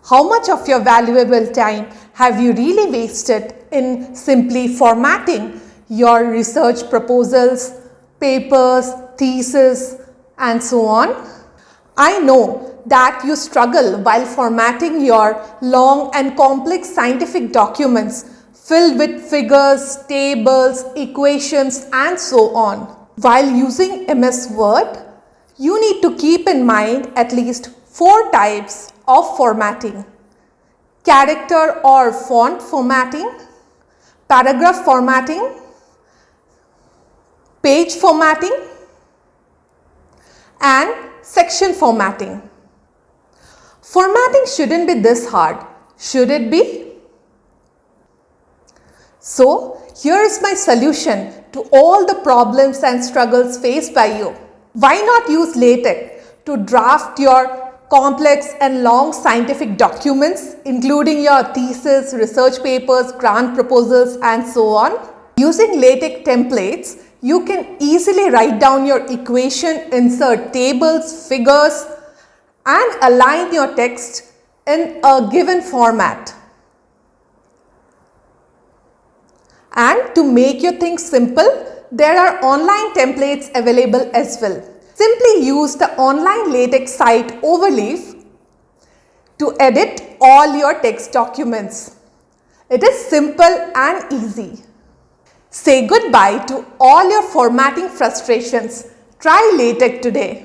How much of your valuable time have you really wasted in simply formatting your research proposals, papers, thesis, and so on? I know that you struggle while formatting your long and complex scientific documents filled with figures, tables, equations, and so on. While using MS Word, you need to keep in mind at least 4 types of formatting: character or font formatting, paragraph formatting, page formatting, and section formatting. Formatting shouldn't be this hard, should it be? So, here is my solution to all the problems and struggles faced by you. Why not use LaTeX to draft your complex and long scientific documents, including your thesis, research papers, grant proposals, and so on? Using LaTeX templates, you can easily write down your equation, insert tables, figures, and align your text in a given format. And to make your things simple, there are online templates available as well. Simply use the online LaTeX site Overleaf to edit all your text documents. It is simple and easy. Say goodbye to all your formatting frustrations. Try LaTeX today.